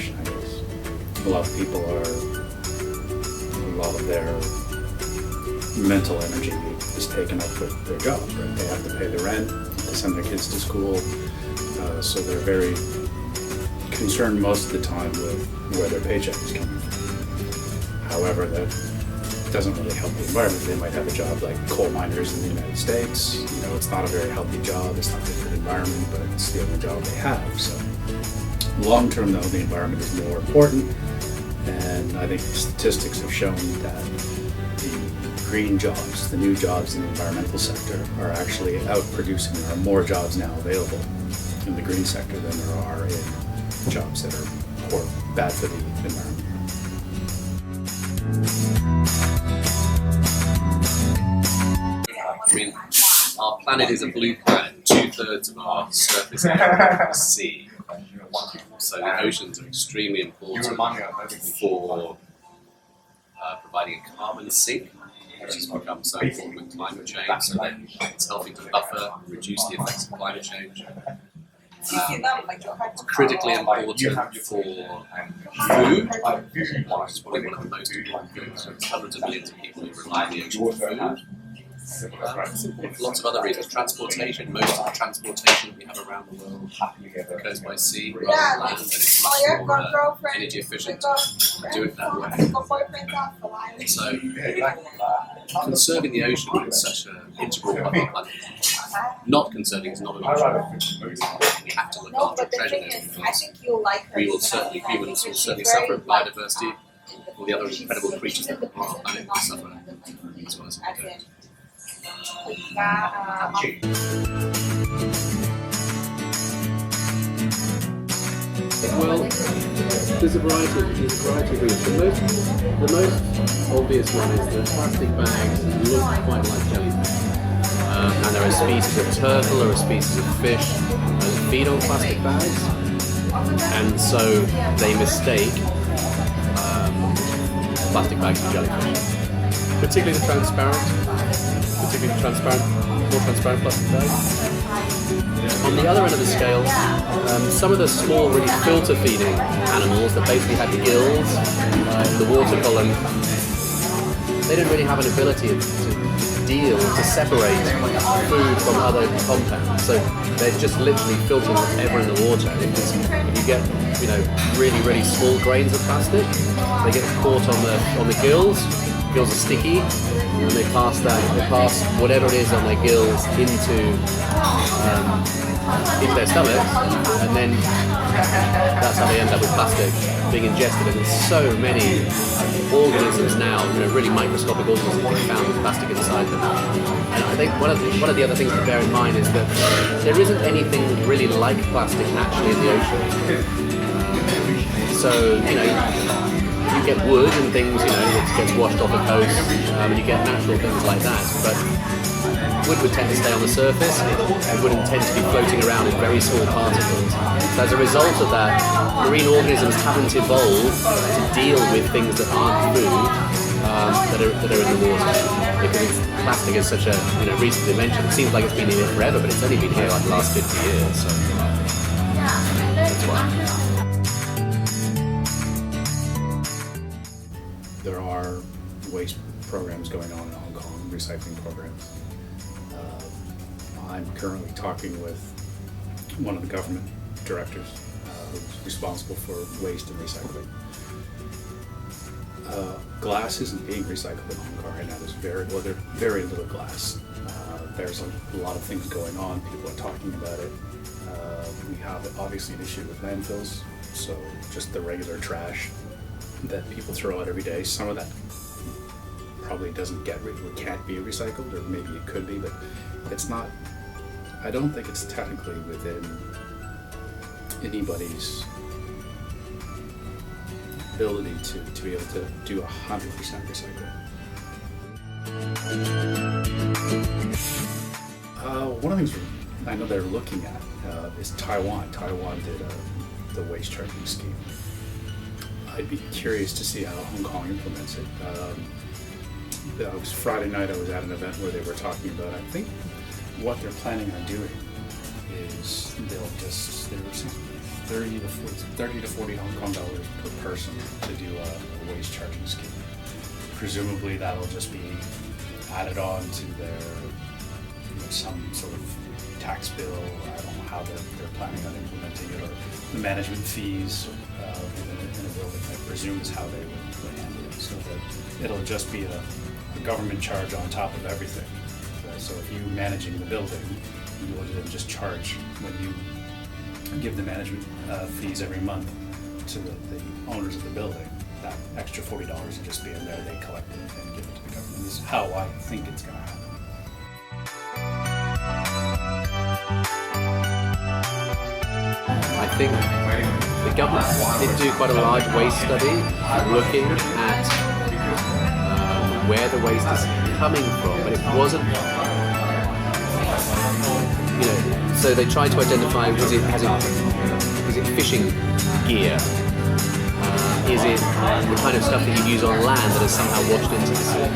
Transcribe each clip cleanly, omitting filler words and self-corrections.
profession, I guess. A lot of people a lot of their mental energy is taken up with their job, right? They have to pay the rent, to send their kids to school, so they're very concerned most of the time with where their paycheck is coming from. However, that doesn't really help the environment. They might have a job like coal miners in the United States. It's not a very healthy job, it's not good for the environment, but it's the only job they have. So long term though, the environment is more important, and I think statistics have shown that the green jobs, the new jobs in the environmental sector, are actually outproducing. There are more jobs now available in the green sector than there are in jobs that are bad for the environment. I mean, our planet is a blue planet. 2/3 of our surface area is sea. So the oceans are extremely important for providing a carbon sink, which has become so important with climate change. So that it's helping to buffer, reduce the effects of climate change. Critically important for food, which is probably one of the most important things. There's hundreds of millions of people who rely on the ocean for food. Lots of other reasons. Transportation. Most of the transportation we have around the world goes by sea rather than land, and it's much more energy efficient to do it that way. So conserving the ocean is such an integral part of the planet. Not conserving is not an option. We have to look after treasure because humans will certainly suffer, biodiversity, all the other incredible creatures that are on our planet will suffer as well as we don't. Well, there's a variety of things. The most obvious one is that plastic bags look quite like jellyfish. And there are species of turtle, there are species of fish that feed on plastic bags, and so they mistake plastic bags for jellyfish. Particularly the more transparent plastic bags. On the other end of the scale, some of the small, really filter-feeding animals that basically have gills in the water column, they don't really have an ability to separate food from other compounds. So they're just literally filtering whatever in the water. If you get, really, really small grains of plastic, they get caught on the gills. Gills are sticky, and they pass whatever it is on their gills into their stomachs, and then that's how they end up with plastic being ingested. And there's so many organisms now, really microscopic organisms being found with plastic inside them. And I think one of the other things to bear in mind is that there isn't anything really like plastic naturally in the ocean. So you get wood and things, that gets washed off the coast, and you get natural things like that. But wood would tend to stay on the surface. It wouldn't tend to be floating around in very small particles. So as a result of that, marine organisms haven't evolved to deal with things that aren't food that are in the water. Because plastic is such a recent invention. It seems like it's been here forever, but it's only been here like the last 50 years. So that's why. There are waste programs going on in Hong Kong, recycling programs. I'm currently talking with one of the government directors who's responsible for waste and recycling. Glass isn't being recycled in Hong Kong right now. There's very little glass. There's a lot of things going on. People are talking about it. We have obviously an issue with landfills, so just the regular trash that people throw out every day. Some of that probably can't be recycled, or maybe it could be, but it's not. I don't think it's technically within anybody's ability to be able to do 100% recycling. One of the things I know they're looking at is Taiwan. Taiwan did the waste charging scheme. I'd be curious to see how Hong Kong implements it. It was Friday night, I was at an event where they were talking about, I think what they're planning on doing is they were 30 to 40 Hong Kong dollars per person to do a waste charging scheme. Presumably that'll just be added on to their some sort of tax bill. I don't know how they're planning on implementing it, or the management fees in a building, I presume is how they would handle it, so that it'll just be a government charge on top of everything. So if you're managing the building, you will then just charge when you give the management fees every month to the owners of the building. That extra $40 will just be in there, they collect it and give it to the government. This is how I think it's going to happen. I think the government did do quite a large waste study looking at where the waste is coming from, but it wasn't, so they tried to identify, is it fishing gear? Is it the kind of stuff that you use on land that has somehow washed into the sea?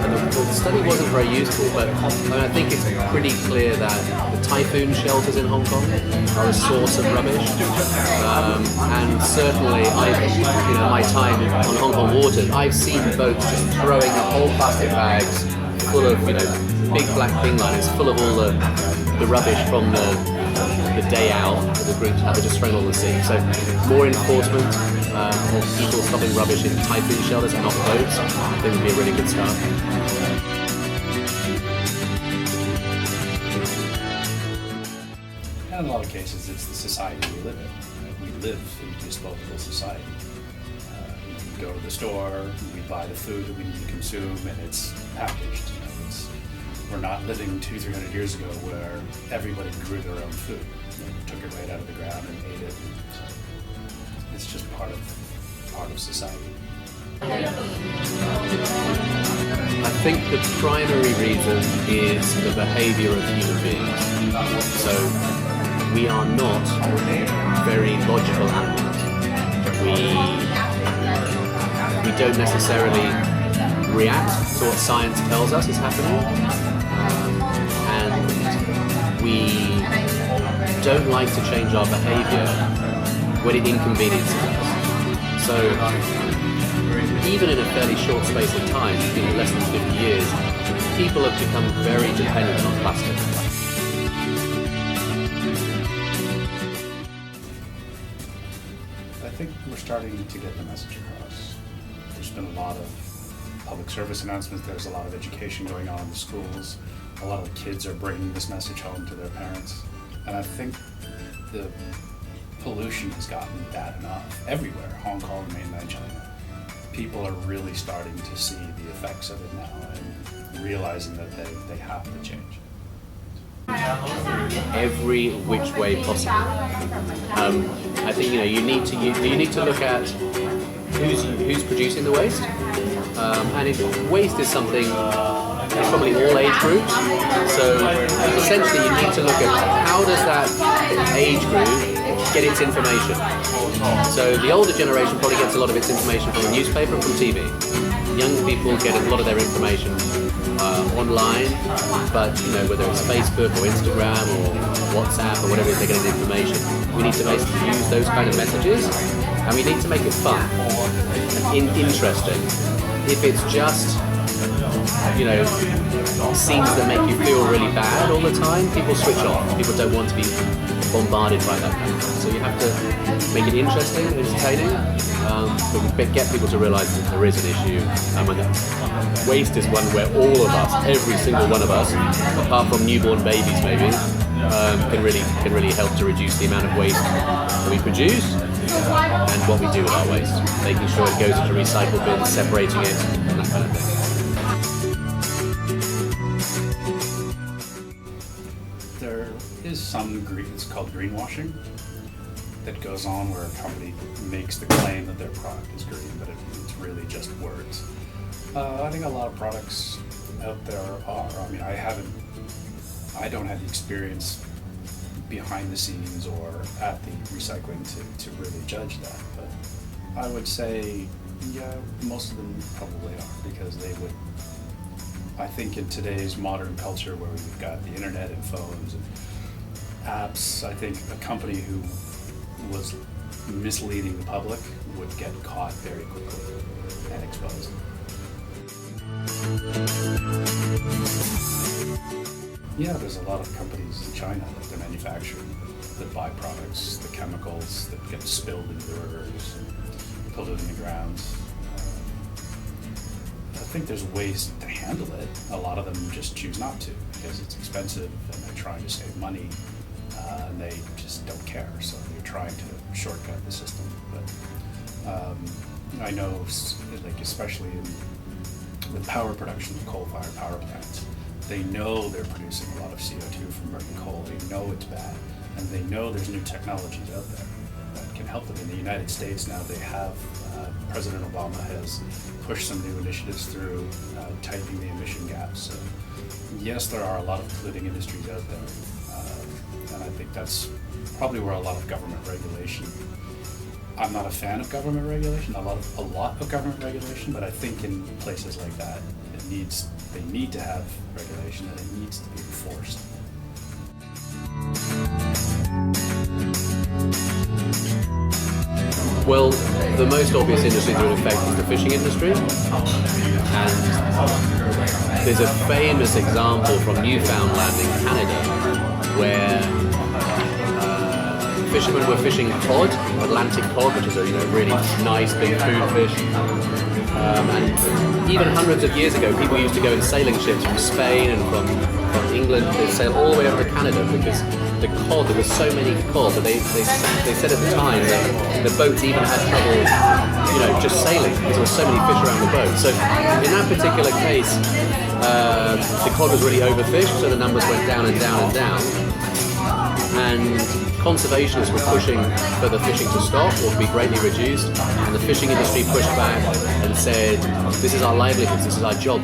And the study wasn't very useful, but I think it's pretty clear that the typhoon shelters in Hong Kong are a source of rubbish. And certainly, my time on Hong Kong waters, I've seen boats just throwing whole plastic bags full of, big black bin liners full of all the rubbish from the day out that the groups have, just thrown on the sea. So more enforcement of people stopping rubbish in typhoon shelters and off boats, I think would be a really good start. In a lot of cases, it's the society we live in. We live in a disposable society. We go to the store, we buy the food that we need to consume, and it's packaged. We're not living 200-300 years ago where everybody grew their own food. They took it right out of the ground and ate it. So it's just part of society. I think the primary reason is the behavior of human beings. So we are not very logical animals. We don't necessarily react to what science tells us is happening. And we don't like to change our behavior when it inconveniences us. So even in a fairly short space of time, less than 50 years, people have become very dependent on plastic. I think we're starting to get the message across. There's been a lot of public service announcements, there's a lot of education going on in the schools. A lot of the kids are bringing this message home to their parents. And I think the pollution has gotten bad enough everywhere, Hong Kong, mainland China. People are really starting to see the effects of it now and realizing that they have to change. Every which way possible. I think you need to look at who's producing the waste, and if waste is something, it's probably all age groups. So essentially, you need to look at how does that age group get its information. So the older generation probably gets a lot of its information from the newspaper and from TV. Young people get a lot of their information online, but whether it's Facebook or Instagram or WhatsApp or whatever it is, they're getting information. We need to basically use those kind of messages, and we need to make it fun and interesting. If it's just scenes that make you feel really bad all the time, people switch off. People don't want to be bombarded by that kind of thing. So you have to make it interesting and entertaining, but get people to realise that there is an issue. And waste is one where all of us, every single one of us, apart from newborn babies maybe, can really help to reduce the amount of waste that we produce and what we do with our waste. Making sure it goes into recycle bins, separating it, and that kind of thing. There is some it's called greenwashing that goes on where a company makes the claim that their product is green, but it's really just words. I think a lot of products out there are. I mean, I don't have the experience behind the scenes or at the recycling to really judge that, but I would say, yeah, most of them probably are, because they would. I think in today's modern culture where we've got the internet and phones and apps, I think a company who was misleading the public would get caught very quickly and exposed. Yeah, there's a lot of companies in China that manufacture the byproducts, the chemicals that get spilled into the rivers and polluting the ground. I think there's ways to handle it. A lot of them just choose not to because it's expensive and they're trying to save money and they just don't care. So they're trying to shortcut the system. But I know, like especially in the power production of coal-fired power plants, they know they're producing a lot of CO2 from burning coal. They know it's bad, and they know there's new technologies out there that can help them. In the United States now, they have President Obama has pushed some new initiatives through tightening the emission gaps. So yes, there are a lot of polluting industries out there, and I think that's probably where a lot of government regulation. I'm not a fan of government regulation, a lot of government regulation, but I think in places like that, they need to have regulation and it needs to be enforced. Well, the most obvious industry that would affect is the fishing industry. And there's a famous example from Newfoundland in Canada where fishermen were fishing cod, Atlantic cod, which is a really nice big food fish. And even hundreds of years ago, people used to go in sailing ships from Spain and from England. They'd sail all the way over to Canada because the cod, there were so many cod that they said at the time that the boats even had trouble, just sailing because there were so many fish around the boat. So in that particular case, the cod was really overfished, so the numbers went down and down and down. And conservationists were pushing for the fishing to stop or to be greatly reduced, and the fishing industry pushed back and said, this is our livelihoods, this is our job,